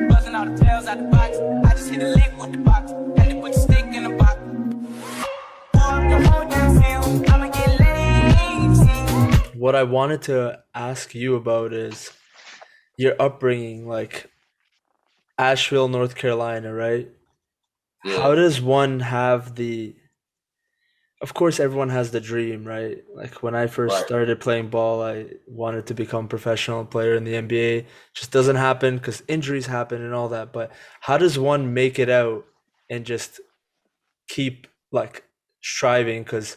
Buzzing all the tails out the box. I just hit a lick with the box. And they put the stick in the box. I'ma get lazy. What I wanted to ask you about is your upbringing, like Asheville, North Carolina, right? Yeah, How does one have the, of course, everyone has the dream, right? Like when I first right. started playing ball, I wanted to become a professional player in the NBA. Just doesn't happen because injuries happen and all that. But how does one make it out and just keep like striving? Because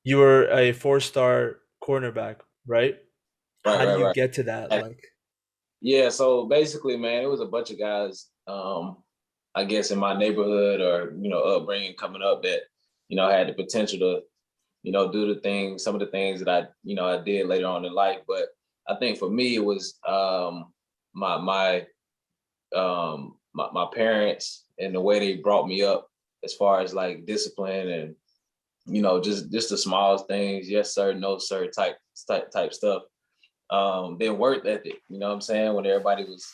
you were a four-star cornerback, right? Right, How do right, you right. get to that? Uh, Like, Yeah, so basically, man, it was a bunch of guys, I guess in my neighborhood or, upbringing coming up that, had the potential to, do the things, some of the things that I did later on in life. But I think for me, it was my my my parents and the way they brought me up as far as like discipline and, just the smallest things, yes sir, no sir type stuff. Then work ethic, you know what I'm saying? When everybody was,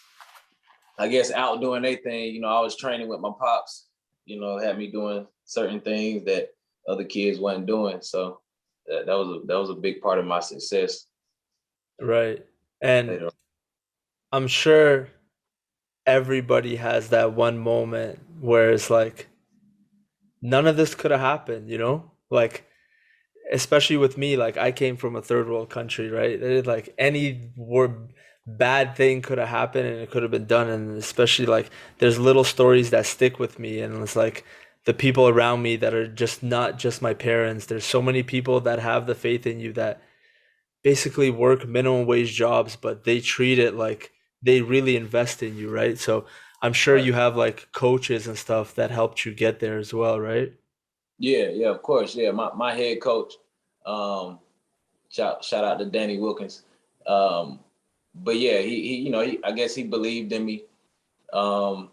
I guess, out doing their thing, I was training with my pops, had me doing certain things that other kids wasn't doing. So that was a big part of my success right. And later on. I'm sure everybody has that one moment where it's like, none of this could have happened, you know? Like, especially with me, like I came from a third world country, right? Like any word bad thing could have happened and it could have been done. And especially like there's little stories that stick with me. And it's like the people around me that are just not just my parents. There's so many people that have the faith in you that basically work minimum wage jobs, but they treat it like they really invest in you, right? So I'm sure Right. you have like coaches and stuff that helped you get there as well, right? Yeah, yeah, of course. Yeah. My head coach, um, shout out to Danny Wilkins. Um, but yeah, he I guess he believed in me. Um,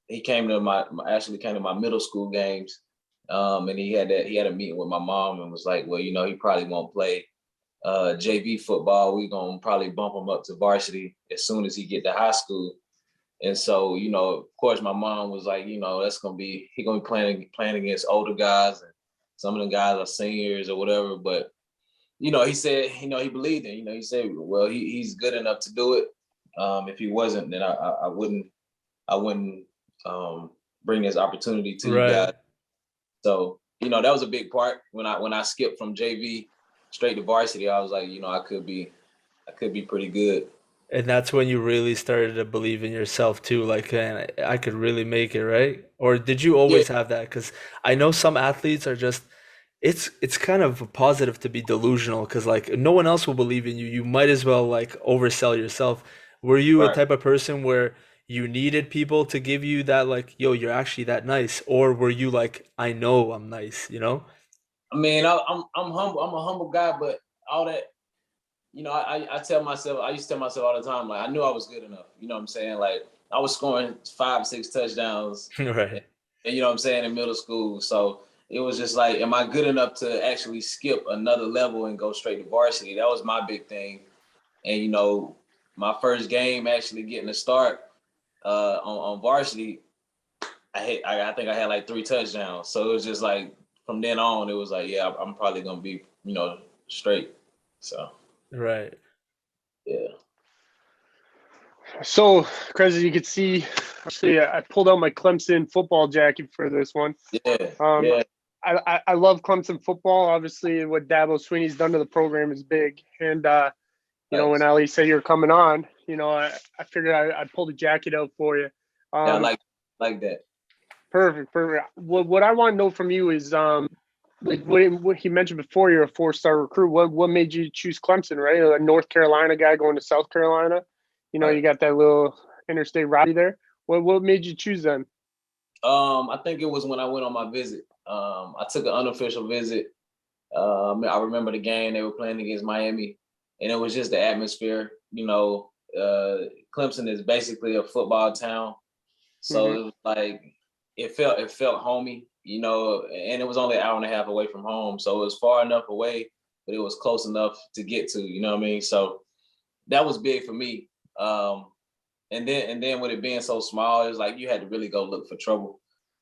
he actually came to my middle school games. And he had a meeting with my mom and was like, well, he probably won't play JV football. We're gonna probably bump him up to varsity as soon as he get to high school. And so, of course, my mom was like, that's gonna be he gonna be playing against older guys, and some of the guys are seniors or whatever. But he said, he believed in. He said, well, he's good enough to do it. If he wasn't, then I wouldn't um, bring this opportunity to you guys. Right. So, that was a big part when I skipped from JV straight to varsity. I was like, I could be pretty good. And that's when you really started to believe in yourself too. Like, man, I could really make it, right? Or did you Yeah, always have that? Because I know some athletes are just, it's kind of positive to be delusional because like no one else will believe in you. You might as well like oversell yourself. Were you a right. type of person where you needed people to give you that like, yo, you're actually that nice? Or were you like, I know I'm nice, you know? I mean, I'm humble. I'm a humble guy, but all that, I tell myself, I used to tell myself all the time, like I knew I was good enough. You know what I'm saying? Like I was scoring 5, 6 touchdowns, and, Right. and you know what I'm saying in middle school. So it was just like, am I good enough to actually skip another level and go straight to varsity? That was my big thing. And my first game actually getting a start on varsity, I think I had like 3 touchdowns. So it was just like from then on, it was like, yeah, I'm probably gonna be, straight. So Right. yeah, So, Crazy, you could see, actually, I pulled out my Clemson football jacket for this one. yeah, Um, yeah. I love Clemson football. Obviously, what Dabo Sweeney's done to the program is big. And, when Thanks. Ali said you're coming on, I figured I'd pull the jacket out for you. Yeah, I Um, like that. perfect, perfect. What I want to know from you is, like what he mentioned before, you're a four-star recruit. What made you choose Clemson, right? A North Carolina guy going to South Carolina. Right. You got that little interstate rivalry there. What made you choose them? I think it was when I went on my visit. I took an unofficial visit. I remember the game they were playing against Miami, and it was just the atmosphere. Clemson is basically a football town, so Hmm. it was like it felt homey, and it was only an hour and a half away from home, so it was far enough away, but it was close enough to get to. You know what I mean? So that was big for me. Um, And then with it being so small, it was like you had to really go look for trouble.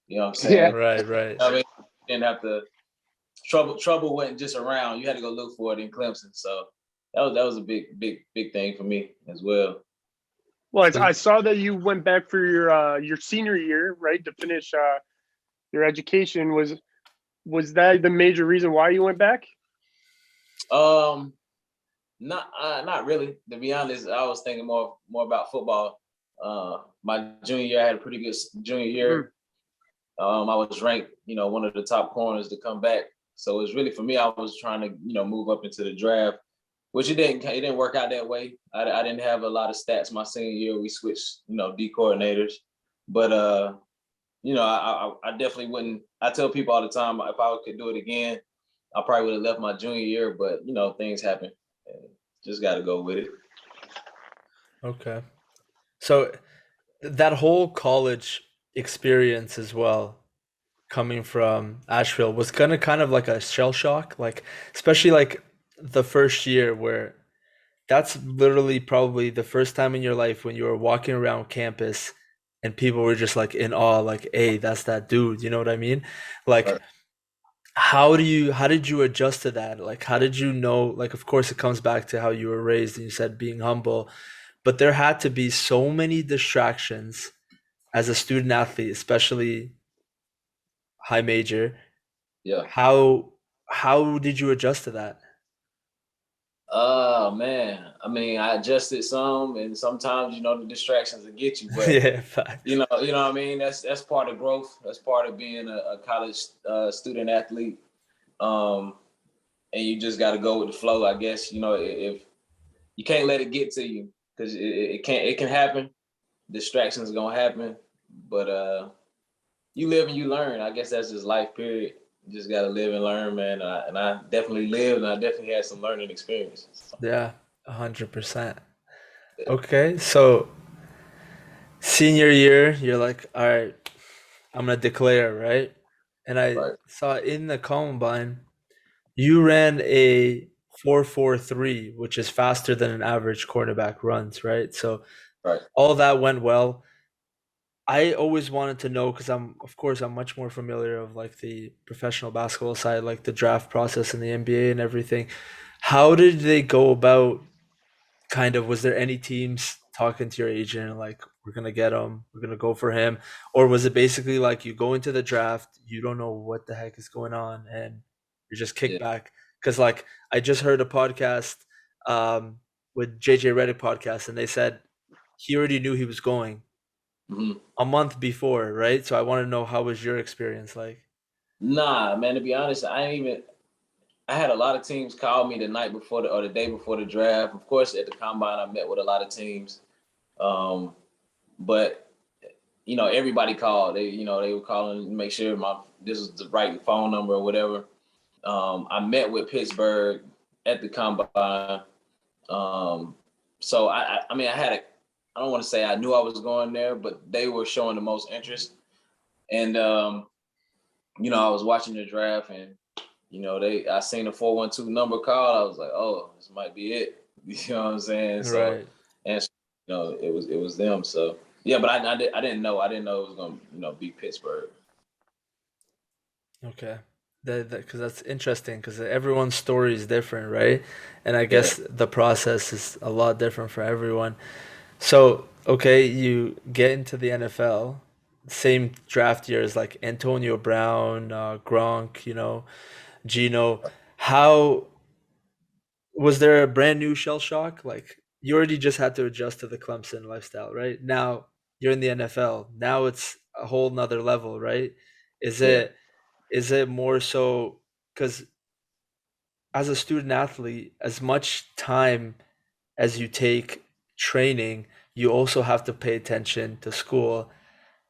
You know what I'm saying? Yeah. Right. I mean, you didn't have to. Trouble wasn't just around. You had to go look for it in Clemson. So that was a big thing for me as well. Well, I saw that you went back for your senior year, right, to finish your education. Was that the major reason why you went back? Not really. To be honest, I was thinking more about football. My junior year, I had a pretty good junior year. I was ranked, one of the top corners to come back. So it was really for me. I was trying to, move up into the draft, which it didn't work out that way. I didn't have a lot of stats my senior year. We switched, D coordinators, but I definitely wouldn't. I tell people all the time if I could do it again, I probably would have left my junior year. But things happen, and just got to go with it. Okay. So that whole college experience as well, coming from Asheville, was kind of like a shell shock, like especially like the first year where that's literally probably the first time in your life when you were walking around campus and people were just like in awe, like, hey, that's that dude, you know what I mean? Like, Right. how did you adjust to that? Like, how did you know, like, of course it comes back to how you were raised and you said being humble, but there had to be so many distractions as a student athlete, especially high major. Yeah. How did you adjust to that? Oh man, I mean, I adjusted some, and sometimes the distractions will get you, but Yeah, facts. you know what I mean. That's part of growth. That's part of being a college student athlete, and you just got to go with the flow. I guess if you can't let it get to you because it can happen. Distractions are gonna happen, but you live and you learn. I guess that's just life. Period. You just gotta live and learn, man. And I definitely lived, and I definitely had some learning experiences. Yeah, 100%. Okay, so senior year, you're like, all right, I'm gonna declare, right? And I Right, saw in the combine, you ran a 4.43, which is faster than an average quarterback runs, right? So right. all that went well. I always wanted to know because of course, I'm much more familiar of like the professional basketball side, like the draft process in the NBA and everything. How did they go about kind of, was there any teams talking to your agent like we're gonna get him, we're gonna go for him, or was it basically like you go into the draft, you don't know what the heck is going on, and you're just kicked Yeah. back? Because like I just heard a podcast um, with JJ Redick podcast, and they said he already knew he was going hmm a month before, right? So I want to know, how was your experience like? Nah, man. To be honest, I had a lot of teams call me the night before or the day before the draft. Of course, at the combine, I met with a lot of teams, but everybody called. They were calling to make sure this was the right phone number or whatever. I met with Pittsburgh at the combine. So I mean, I don't want to say I knew I was going there, but they were showing the most interest. And I was watching the draft, and I seen a 412 number call. I was like, oh, this might be it. You know what I'm saying? So, Right. and it was them. So yeah, but I didn't know. I didn't know it was gonna be Pittsburgh. Okay. Because that's interesting because everyone's story is different, right? And I Yeah, guess the process is a lot different for everyone. So, okay, you get into the NFL, same draft years like Antonio Brown, Gronk, Gino. How was there a brand new shell shock? Like you already just had to adjust to the Clemson lifestyle, right? Now you're in the NFL. Now it's a whole nother level, right? Is yeah, it is it more so because as a student athlete, as much time as you take training, you also have to pay attention to school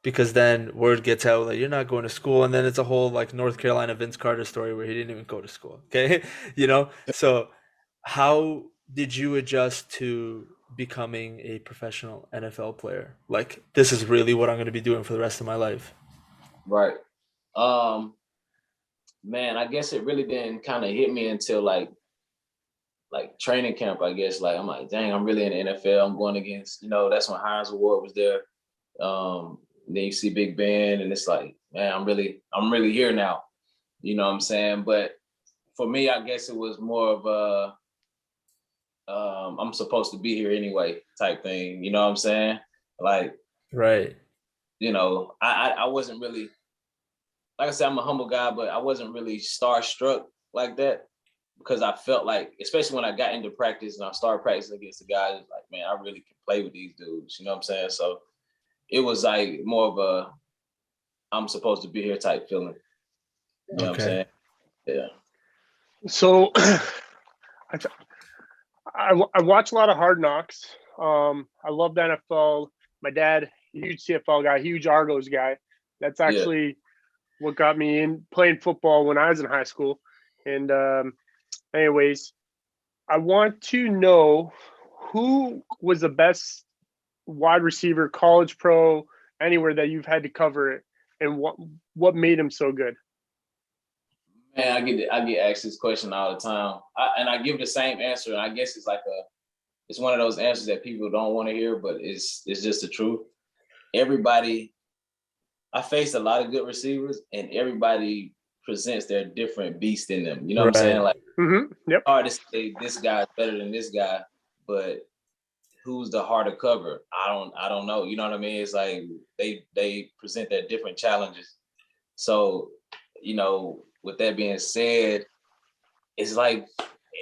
because then word gets out like you're not going to school, and then it's a whole like North Carolina Vince Carter story where he didn't even go to school. Okay, So, how did you adjust to becoming a professional NFL player? Like this is really what I'm going to be doing for the rest of my life. right. Um, Man, I guess it really didn't kind of hit me until like like training camp, I guess. Like I'm like, dang, I'm really in the NFL. I'm going against, that's when Hines Award was there. Then you see Big Ben, and it's like, man, I'm really here now. You know what I'm saying? But for me, I guess it was more of I'm supposed to be here anyway type thing. You know what I'm saying? Like, Right. I wasn't really, like I said, I'm a humble guy, but I wasn't really starstruck like that because I felt like, especially when I got into practice and I started practicing against the guys, like, man, I really can play with these dudes. You know what I'm saying? So it was like more of a I'm supposed to be here type feeling. You know what I'm saying? Yeah. So I watch a lot of Hard Knocks. I love the NFL. My dad, huge CFL guy, huge Argos guy. That's actually what got me in playing football when I was in high school. And anyways, I want to know who was the best wide receiver, college, pro, anywhere that you've had to cover it, and what made him so good. Man, I get asked this question all the time, and I give the same answer. And I guess it's one of those answers that people don't want to hear, but it's just the truth. I faced a lot of good receivers, and everybody presents their different beast in them. You know what I'm saying? Like, Yep. hard to say this guy's better than this guy, but who's the harder cover? I don't know. You know what I mean? It's like they present their different challenges. So, with that being said, it's like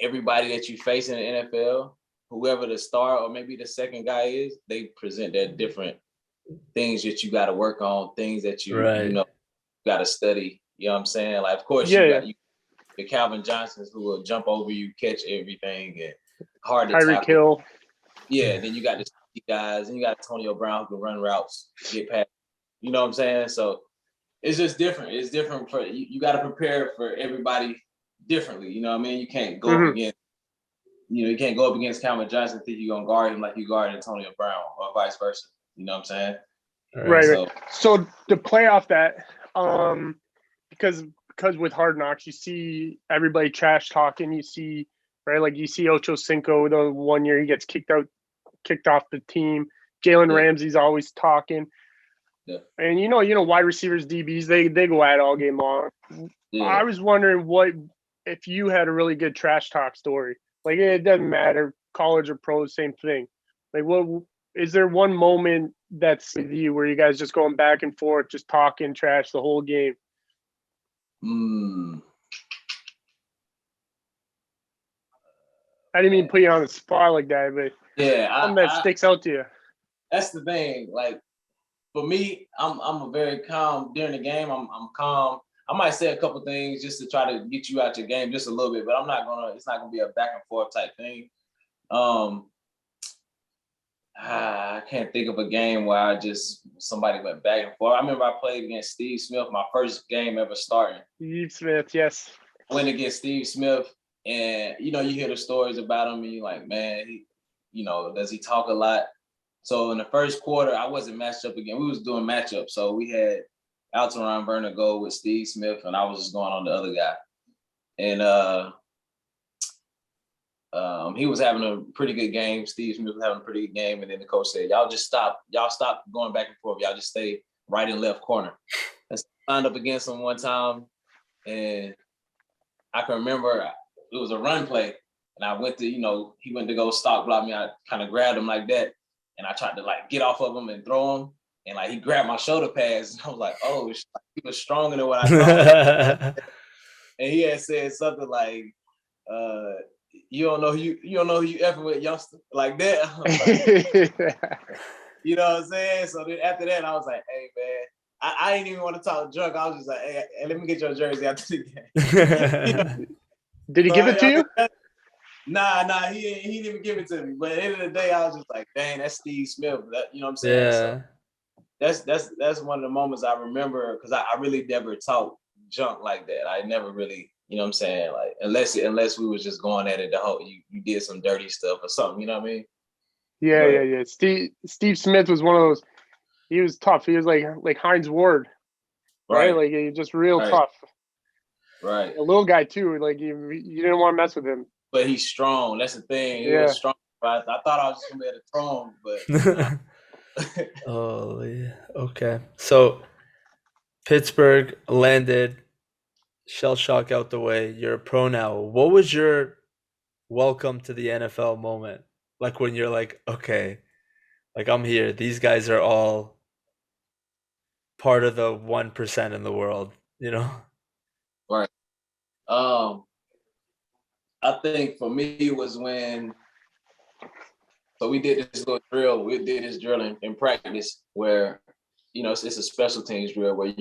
everybody that you face in the NFL, whoever the star or maybe the second guy is, they present their different things that you got to work on, things that you got to study. You know what I'm saying? Like, of course, you got the Calvin Johnsons who will jump over you, catch everything, and hard to Tyreek Hill. Yeah, then you got the guys, and you got Antonio Brown who can run routes, get past. You know what I'm saying? So it's just different. It's different for you got to prepare for everybody differently. You know what I mean? You can't go up against, you can't go up against Calvin Johnson and think you're gonna guard him like you guard Antonio Brown or vice versa. You know what I'm saying? Right. So to play off that, because with Hard Knocks, you see everybody trash talking. You see, right? Like you see Ocho Cinco, the 1 year he gets kicked off the team. Jalen Ramsey's always talking. Yeah. And wide receivers, DBs, they go at it all game long. Yeah. I was wondering what if you had a really good trash talk story. Like it doesn't matter, college or pro, same thing. Like what is there one moment that's with you where you guys just going back and forth, just talking trash the whole game? I didn't mean to put you on the spot like that, but something that sticks out to you. That's the thing. Like for me, I'm a very calm during the game. I'm calm. I might say a couple things just to try to get you out your game just a little bit, but it's not gonna be a back and forth type thing. I can't think of a game where somebody went back and forth. I remember I played against Steve Smith, my first game ever starting. Steve Smith, yes. I went against Steve Smith, and you hear the stories about him, and you're like, man, does he talk a lot? So in the first quarter, I wasn't matched up again. We was doing matchups, so we had Alteron Verner go with Steve Smith, and I was just going on the other guy, and he was having a pretty good game. Steve Smith was having a pretty good game. And then the coach said, y'all stop going back and forth. Y'all just stay right and left corner. I signed up against him one time. And I can remember it was a run play. And I went to, he went to go stop block me. I kind of grabbed him like that. And I tried to get off of him and throw him. And he grabbed my shoulder pads. And I was like, oh, he was stronger than what I thought. And he had said something like, you don't know who you effing with, youngster, like that. You know what I'm saying? So then after that, I was like, hey man, I ain't even want to talk drunk. I was just like, hey, let me get your jersey after the game. Did he give it to you? Nah, he didn't even give it to me. But at the end of the day, I was just like, dang, that's Steve Smith. You know what I'm saying? Yeah. So that's one of the moments I remember because I really never talked junk like that. I never really. You know what I'm saying? Like unless we was just going at it the whole you did some dirty stuff or something, you know what I mean? Yeah. Steve Smith was one of those. He was tough. He was like Hines Ward, right? Like he just real tough. Right. A little guy too. Like you didn't want to mess with him. but he's strong. That's the thing. He was strong. I thought I was just gonna be able to throw him, but Oh, yeah. Okay. So Pittsburgh landed, shell shock out the way. You're a pro now. What was your welcome to the NFL moment? Like when you're like, okay, like I'm here. These guys are all part of the 1% in the world, you know? right. I think for me it was when we did this little drill. We did this drill in practice where, it's a special teams drill where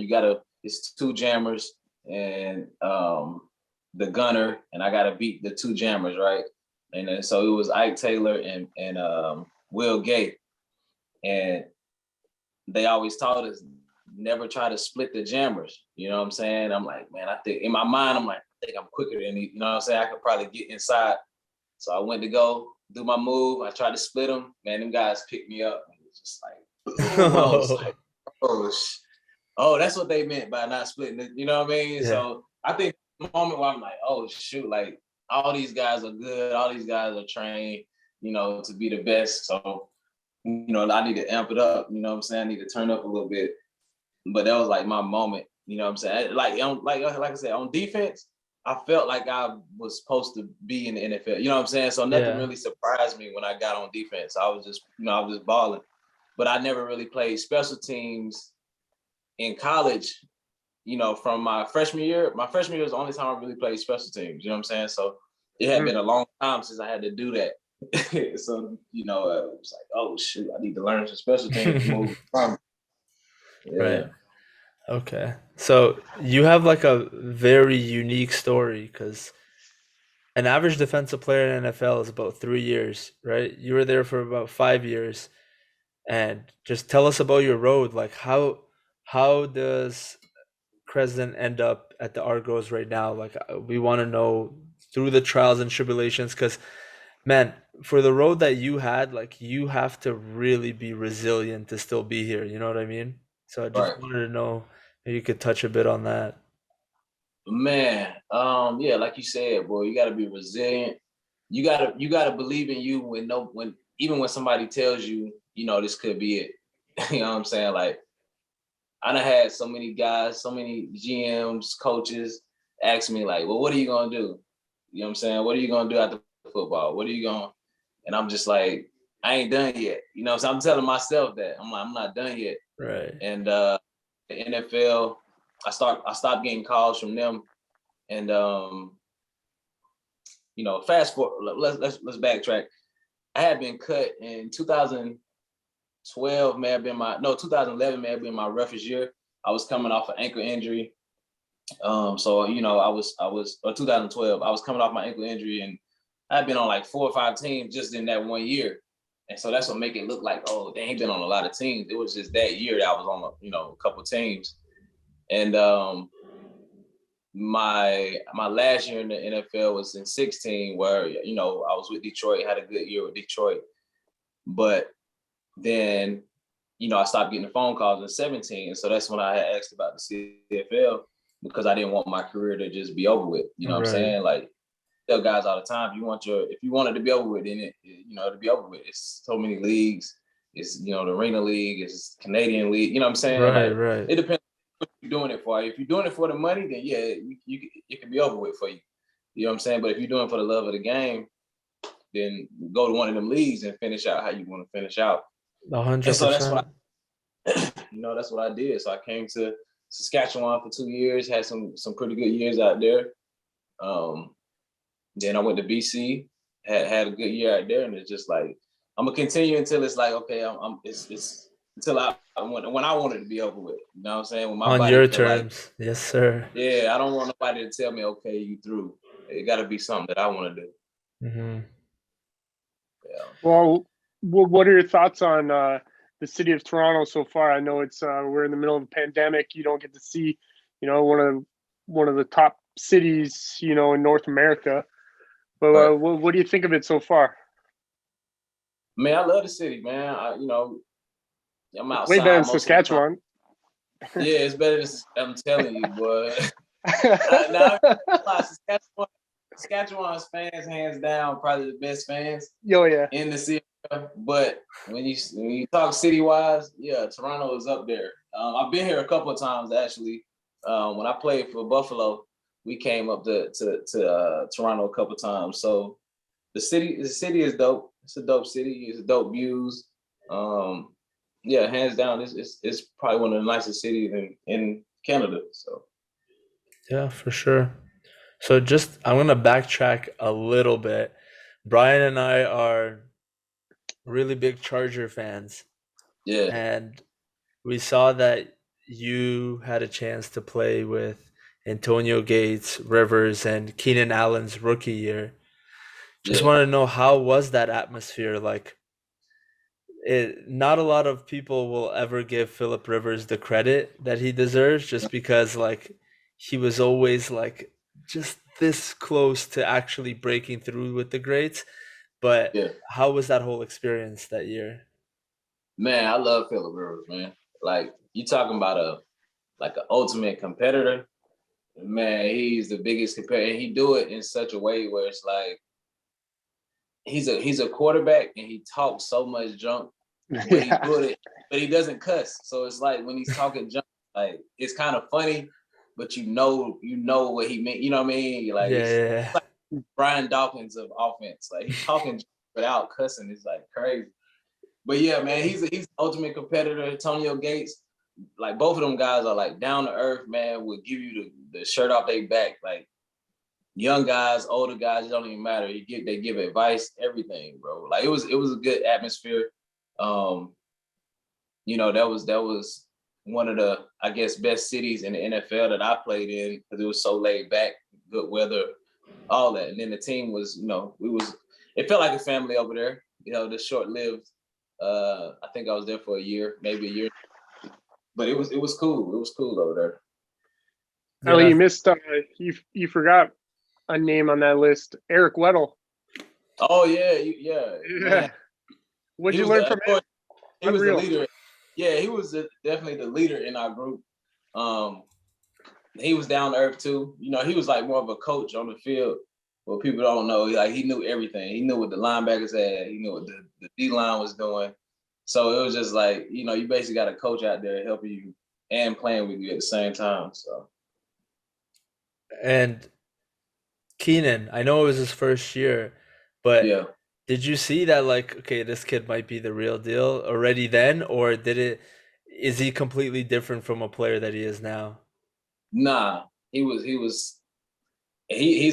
it's 2 jammers and the gunner, and I gotta beat the 2 jammers, right? And then, so it was Ike Taylor and Will Gay, and they always taught us never try to split the jammers. You know what I'm saying? I'm like, man, I think in my mind, I'm like, I think I'm quicker than he. You know what I'm saying? I could probably get inside. So I went to go do my move. I tried to split them. Man, them guys picked me up. And it was just like, I was like, oh, that's what they meant by not splitting it. You know what I mean? Yeah. So I think the moment where I'm like, oh shoot, like all these guys are good. All these guys are trained, to be the best. So, I need to amp it up. You know what I'm saying? I need to turn up a little bit. But that was like my moment. You know what I'm saying? Like I said, on defense, I felt like I was supposed to be in the NFL. You know what I'm saying? So nothing really surprised me when I got on defense. I was just, I was just balling. But I never really played special teams in college, from my freshman year. My freshman year was the only time I really played special teams. You know what I'm saying? So it had been a long time since I had to do that. So, it was like, oh, shoot, I need to learn some special teams to move from. Yeah. Right. Okay. So you have like a very unique story because an average defensive player in NFL is about 3 years, right? You were there for about 5 years. And just tell us about your road. Like how does Crezdon end up at the Argos right now? Like we want to know through the trials and tribulations because man, for the road that you had, like you have to really be resilient to still be here. You know what I mean? So I just wanted to know if you could touch a bit on that. Man, yeah, like you said, boy, you gotta be resilient. You gotta believe in you even when somebody tells you, this could be it. You know what I'm saying? Like I done had so many guys, so many GMs, coaches ask me like, well, what are you gonna do? You know what I'm saying? What are you gonna do after football? What are you gonna? And I'm just like, I ain't done yet. So I'm telling myself that. I'm like, I'm not done yet. Right. And the NFL, I stopped getting calls from them. And fast forward, let's backtrack. I had been cut in 2012, 2011 may have been my roughest year. I was coming off an ankle injury. So, I was 2012, I was coming off my ankle injury and I'd been on like 4 or 5 teams just in that 1 year. And so that's what make it look like, oh, they ain't been on a lot of teams. It was just that year that I was on, a couple teams. And my last year in the NFL was in 2016, where, I was with Detroit, had a good year with Detroit. But then, I stopped getting phone calls in 2017. So that's when I had asked about the CFL because I didn't want my career to just be over with. You know what I'm saying? Like, tell guys all the time, if you want it to be over with, then it'll be over with. It's so many leagues. It's, the Arena League, it's Canadian League. You know what I'm saying? Right. It depends what you're doing it for. If you're doing it for the money, then yeah, it can be over with for you. You know what I'm saying? But if you're doing it for the love of the game, then go to one of them leagues and finish out how you want to finish out. 100%. And so that's what that's what I did. So I came to Saskatchewan for 2 years, had some pretty good years out there. Then I went to BC, had a good year out there, and it's just like I'm gonna continue until it's like, okay, it's until when I want it to be over with. You know what I'm saying? When my on body your terms, yes, sir. Yeah, I don't want nobody to tell me, okay, you through. It got to be something that I want to do. Mm-hmm. Yeah. Well, what are your thoughts on the city of Toronto so far? I know it's we're in the middle of a pandemic. You don't get to see, one of the top cities, in North America. But what do you think of it so far? Man, I love the city, man. I'm outside. Way better than Saskatchewan. Yeah, it's better than I'm telling you, boy. Saskatchewan's fans, hands down, probably the best fans Oh yeah. in the CFL. But when you talk city-wise, yeah, Toronto is up there. I've been here a couple of times actually. When I played for Buffalo, we came up to Toronto a couple of times. So the city is dope. It's a dope city. It's dope views. Yeah, hands down, it's probably one of the nicest cities in Canada. So Yeah, for sure. So I'm gonna backtrack a little bit. Brian and I are really big Charger fans, yeah, and we saw that you had a chance to play with Antonio Gates, Rivers, and Keenan Allen's rookie year. Just yeah, want to know, how was that atmosphere like? Not a lot of people will ever give Philip Rivers the credit that he deserves, just because like he was always like just this close to actually breaking through with the greats. But yeah. how was that whole experience that year? Man, I love Phillip Rivers, man. Like you talking about an ultimate competitor. Man, he's the biggest competitor, and he do it in such a way where it's like he's a quarterback and he talks so much junk, but he Yeah. put it, but he doesn't cuss. So it's like when he's talking junk, like it's kind of funny, but you know what he meant. You know what I mean? Like Yeah, it's yeah, like Brian Dawkins of offense. Like he's talking junk without cussing. It's like crazy. But yeah, man, he's the ultimate competitor. Antonio Gates, like both of them guys are like down to earth, man. Will give you the shirt off their back. Like young guys, older guys, it don't even matter. They give advice, everything, bro. Like it was a good atmosphere. Um, that was one of the, I guess, best cities in the NFL that I played in because it was so laid back, good weather, all that. And then the team was, it felt like a family over there. The short-lived. I think I was there for a year, maybe a year, but it was cool. It was cool over there. Ellie, yeah. you missed. You forgot a name on that list. Eric Weddle. Oh yeah, yeah. Man. What'd you learn from him? He was the Unreal. leader. Yeah, he was definitely the leader in our group. He was down to earth too. He was like more of a coach on the field. What people don't know, like he knew everything. He knew what the linebackers had. He knew what the D line was doing. So it was just like, you basically got a coach out there helping you and playing with you at the same time. So And Keenan, I know it was his first year, but yeah. did you see that like, okay, this kid might be the real deal already then, or is he completely different from a player that he is now? Nah, he's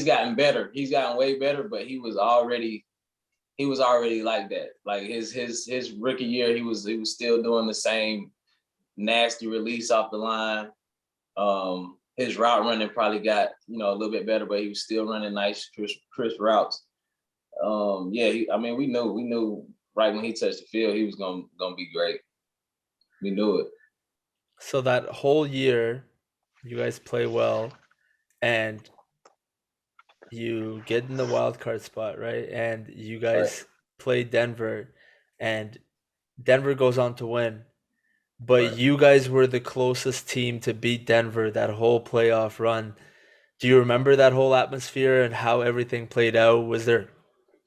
gotten better. He's gotten way better, but he was already like that. Like his rookie year, he was still doing the same nasty release off the line. His route running probably got a little bit better, but he was still running nice, crisp routes. Yeah, we knew right when he touched the field, he was gonna be great. We knew it. So that whole year, you guys play well, and you get in the wild card spot, right? And you Right. guys play Denver, and Denver goes on to win. But Right. you guys were the closest team to beat Denver that whole playoff run. Do you remember that whole atmosphere and how everything played out? Was there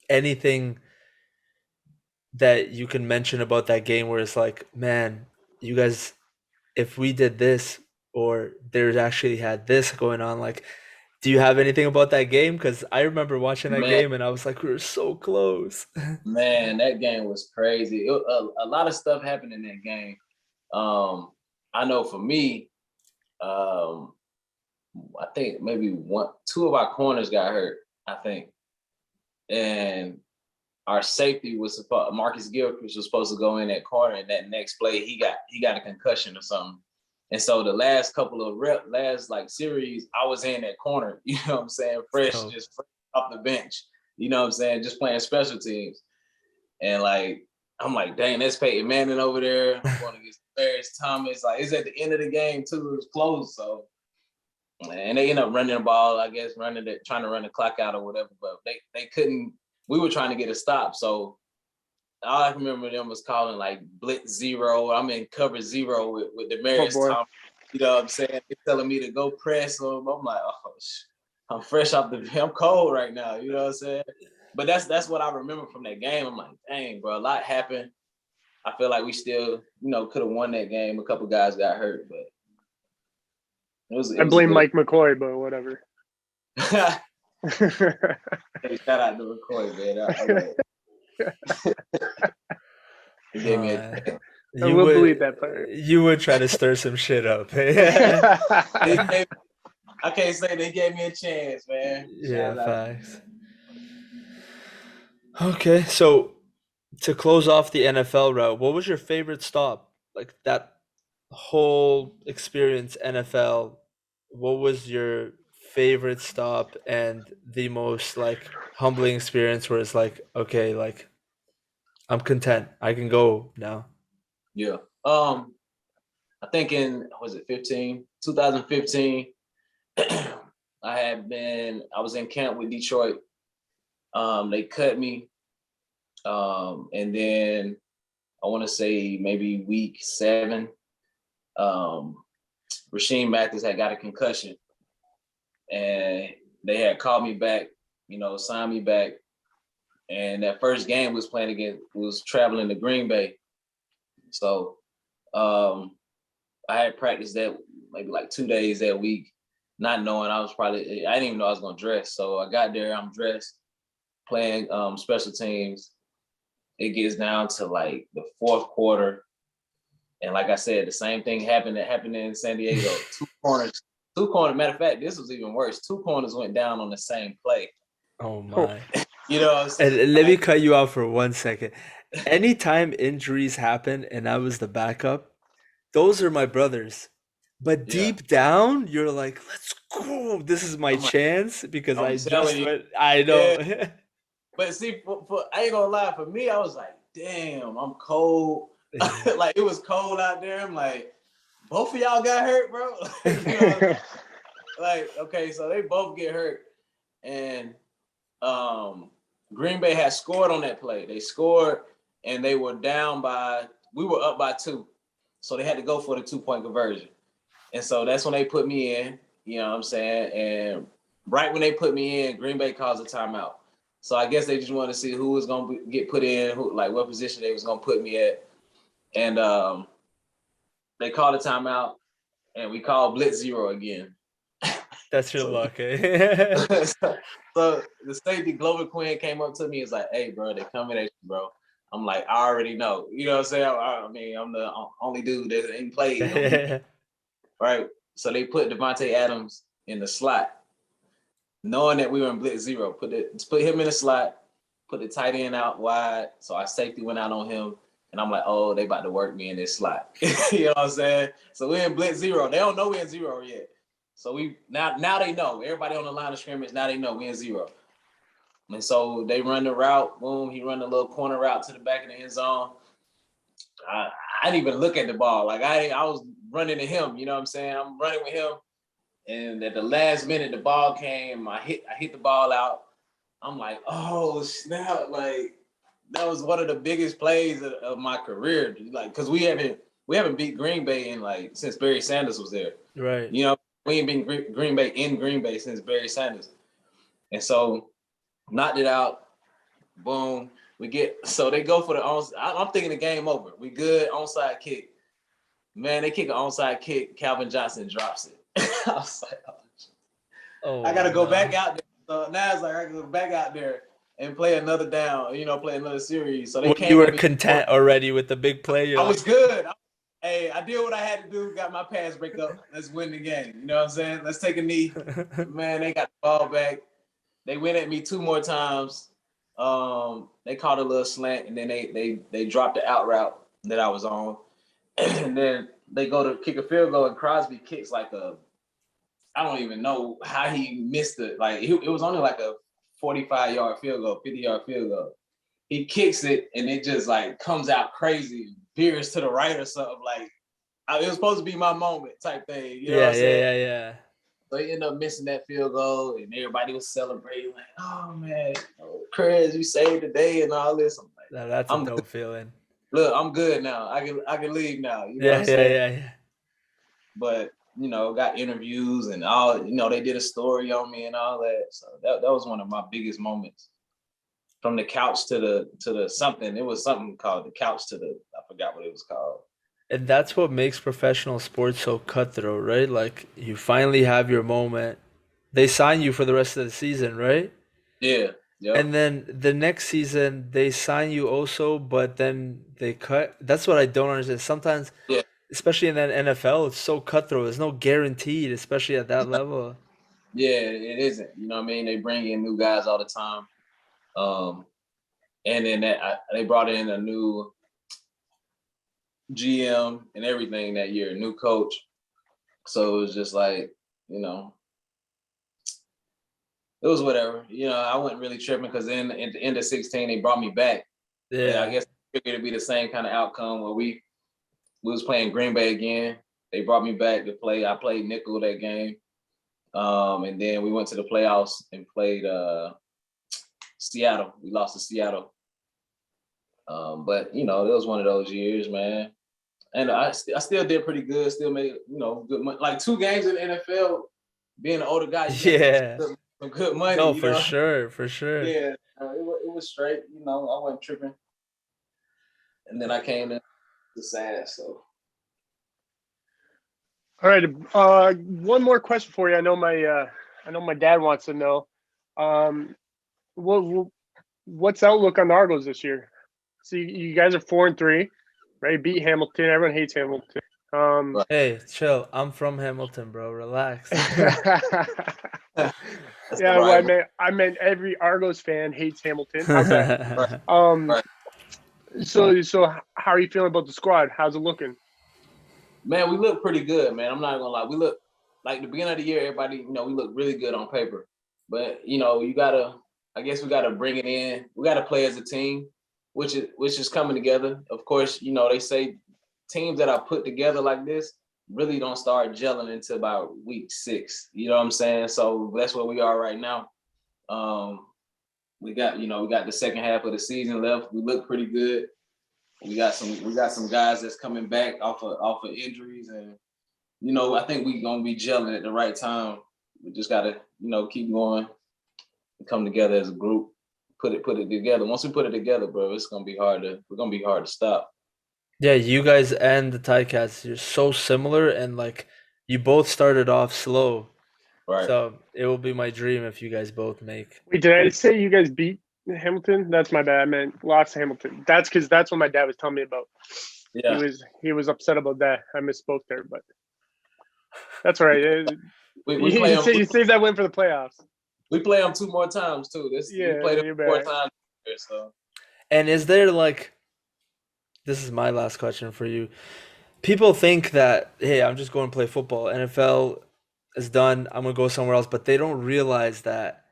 anything that you can mention about that game where it's like, man, you guys, if we did this, or there's actually had this going on, like, do you have anything about that game? Because I remember watching that Man, game and I was like, we were so close. man, that game was crazy. A lot of stuff happened in that game. I know for me, I think maybe two of our corners got hurt, I think. And our safety was Marcus Gilchrist was supposed to go in that corner, and that next play he got a concussion or something. And so the last couple of series, I was in that corner, you know what I'm saying? Fresh off the bench, you know what I'm saying? Just playing special teams. And like, I'm like, dang, that's Peyton Manning over there. I'm going against Ferris Thomas. Like, it's at the end of the game too. It was close. So, and they end up running the ball, I guess, trying to run the clock out or whatever. But they couldn't. We were trying to get a stop. So all I can remember them was calling like blitz zero. I'm in cover zero with Demarius Thomas. You know what I'm saying? They're telling me to go press them. I'm like, I'm fresh off I'm cold right now. You know what I'm saying? But that's what I remember from that game. I'm like, dang, bro, a lot happened. I feel like we still, could have won that game. A couple guys got hurt, but I blame Mike McCoy, but whatever. Hey, shout out to McCoy, man. He gave me I will believe that part. You would try to stir some shit up. I can't say they gave me a chance, man. Yeah, facts. Okay, so to close off the NFL route, what was your favorite stop? Like that whole experience, NFL, what was your favorite stop and the most like humbling experience where it's like, okay, like I'm content. I can go now. Yeah. I think in 2015, I was in camp with Detroit. They cut me. And then I want to say maybe week 7, Rasheem Mathis had got a concussion, and they had called me back, signed me back. And that first game was traveling to Green Bay. So I had practiced that maybe like 2 days that week, not knowing I didn't even know I was going to dress. So I got there, I'm dressed, playing special teams. It gets down to like the fourth quarter. And like I said, the same thing happened in San Diego. Two corners. Matter of fact, this was even worse. 2 corners went down on the same play. Oh my. And let me cut you off for 1 second. Anytime injuries happen and I was the backup, those are my brothers. But deep down, you're like, let's go. This is my chance because I know. Yeah. But see, I ain't gonna lie, for me, I was like, damn, I'm cold. Like, it was cold out there. I'm like, both of y'all got hurt, bro. Like, okay, so they both get hurt. And Green Bay had scored on that play. They scored, and they were we were up by 2. So they had to go for the 2-point conversion. And so that's when they put me in, you know what I'm saying? And right when they put me in, Green Bay calls a timeout. So I guess they just wanted to see who was going to get put in, what position they was going to put me at. And they called a timeout, and we called Blitz 0 again. That's your luck, eh? So the safety, Glover Quinn, came up to me and was like, hey, bro, they coming at you, bro. I'm like, I already know. You know what I'm saying? I mean, I'm the only dude that ain't played. Right? So they put Devontae Adams in the slot, knowing that we were in Blitz 0. Put him in the slot, put the tight end out wide. So our safety went out on him. And I'm like, oh, they about to work me in this slot. You know what I'm saying? So we're in Blitz 0. They don't know we're in 0 yet. So now they know. Everybody on the line of scrimmage, now they know we're in 0. And so they run the route. Boom, he run the little corner route to the back of the end zone. I didn't even look at the ball. Like, I was running to him. You know what I'm saying? I'm running with him. And at the last minute, the ball came. I hit the ball out. I'm like, oh, snap. Like, that was one of the biggest plays of my career. Like, because we haven't beat Green Bay since Barry Sanders was there. Right. You know, we ain't been Green Bay in Green Bay since Barry Sanders. And so knocked it out. Boom. So they go for the onside. I'm thinking the game over. We good. Onside kick. Man, they kick an onside kick. Calvin Johnson drops it. I was like, oh, I got to go back out there. So now it's like I can go back out there and play another down, play another series. So you were content already with the big play. I was good. I did what I had to do. Got my pass break up. Let's win the game. You know what I'm saying? Let's take a knee. Man, they got the ball back. They went at me 2 more times. They caught a little slant, and then they dropped the out route that I was on. And then they go to kick a field goal, and Crosby kicks I don't even know how he missed it. Like, it was only like a 45-yard field goal, 50-yard field goal. He kicks it, and it just comes out crazy, veers to the right or something. It was supposed to be my moment type thing. You know what I'm saying? Yeah. So he ended up missing that field goal, and everybody was celebrating like, "Oh man, Crez, you saved the day," and all this. I'm like, that's a dope feeling. Look, I'm good now. I can leave now. You know what I'm saying? Yeah. But got interviews and all, they did a story on me and all that. So that was one of my biggest moments. From the couch to the something. It was something called the couch to the, I forgot what it was called. And that's what makes professional sports so cutthroat, right? Like you finally have your moment. They sign you for the rest of the season, right? Yeah. Yep. And then the next season they sign you also, but then they cut. That's what I don't understand. Sometimes, Yeah. especially in that NFL, it's so cutthroat. There's no guaranteed, especially at that level. Yeah, it isn't. You know what I mean? They bring in new guys all the time. And then they brought in a new GM and everything that year, new coach. So it was just like, it was whatever. I wasn't really tripping because then at the end of 16, they brought me back. Yeah. And I guess it figured it'd be the same kind of outcome where we was playing Green Bay again. They brought me back to play. I played nickel that game. And then we went to the playoffs and played Seattle. We lost to Seattle. But it was one of those years, man. And I still did pretty good. Still made good money. Like 2 games in the NFL. Being an older guy, Yeah. some good money. No, for sure. Yeah, it was straight. I wasn't tripping. And then I came to the sad. So. All right. One more question for you. I know my dad wants to know. What's outlook on the Argos this year? So you guys are 4-3, right? Beat Hamilton. Everyone hates Hamilton. Right. Hey, chill. I'm from Hamilton, bro. Relax. Yeah, well, I meant every Argos fan hates Hamilton. How's that? Right. So how are you feeling about the squad? How's it looking? Man, we look pretty good, man. I'm not gonna lie. We look like the beginning of the year, everybody, we look really good on paper. But we gotta bring it in. We gotta play as a team, which is coming together. Of course, they say teams that are put together like this really don't start gelling until about week 6. You know what I'm saying? So that's where we are right now. We got the second half of the season left. We look pretty good. We got some guys that's coming back off of injuries, and I think we're gonna be gelling at the right time. We just gotta keep going and come together as a group. Put it together. Once we put it together, bro, we're gonna be hard to stop. Yeah, you guys and the Ticats, you're so similar, and like you both started off slow. Right. So it will be my dream if you guys both make. Wait, did I say you guys beat Hamilton? That's my bad. I meant lost to Hamilton. That's because that's what my dad was telling me about. Yeah. He was upset about that. I misspoke there, but that's all right. You saved that win for the playoffs. We play them 2 more times too. We play them 4 times. So. And is there this is my last question for you. People think that, hey, I'm just going to play football. NFL is done. I'm going to go somewhere else. But they don't realize that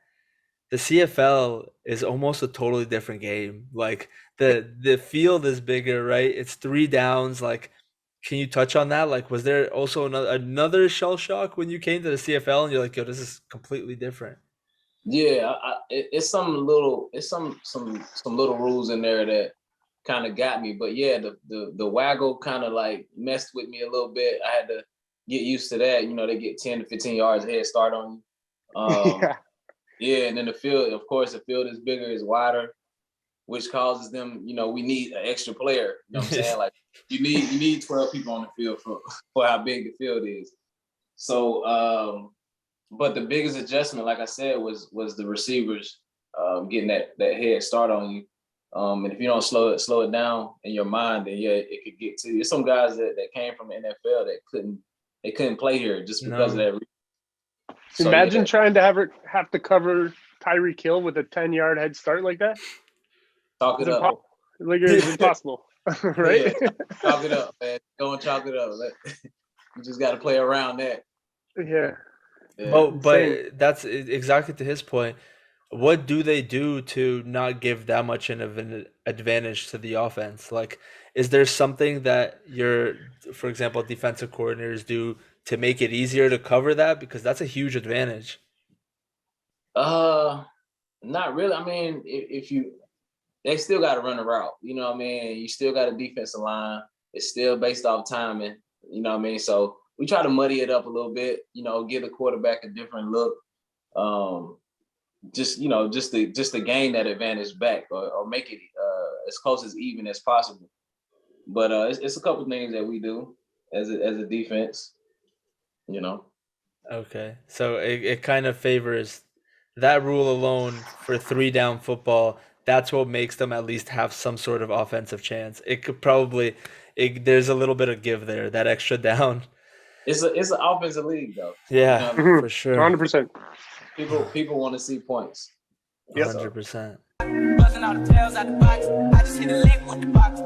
the CFL is almost a totally different game. Like the field is bigger, right? It's 3 downs. Like, can you touch on that? Like, was there also another shell shock when you came to the CFL and you're like, yo, this is completely different? Yeah, it's some little rules in there that kind of got me, but yeah, the waggle kind of like messed with me a little bit. I had to get used to that. They get 10 to 15 yards head start on you. Yeah, and then the field is bigger, is wider, which causes them. We need an extra player. You know what I'm saying? Like you need 12 people on the field for how big the field is. So, but the biggest adjustment, like I said, was the receivers getting that head start on you. And if you don't slow it down in your mind, then yeah, it could get to you. There's some guys that came from the NFL that couldn't play here just because of that. So, imagine trying to have to cover Tyreek Hill with a 10-yard head start like that. Chalk it up. It's impossible, right? Yeah, chalk it up, man. Go and chalk it up. You just got to play around that. Yeah. But that's exactly to his point. What do they do to not give that much of an advantage to the offense? Like, is there something that for example, defensive coordinators do to make it easier to cover that? Because that's a huge advantage. Not really. I mean, they still got to run a route. You know what I mean? You still got a defensive line. It's still based off timing. You know what I mean? So we try to muddy it up a little bit, you know, give the quarterback a different look. Just to gain that advantage back or make it as close as even as possible. But it's a couple things that we do as a defense, you know. Okay, so it kind of favors that rule alone for 3-down football. That's what makes them at least have some sort of offensive chance. It could probably there's a little bit of give there, that extra down. It's an offensive league though. Yeah, You know, for sure. 100%. people want to see points. 100%. Buzzing all the tails out the box. I just hit a lick with the box.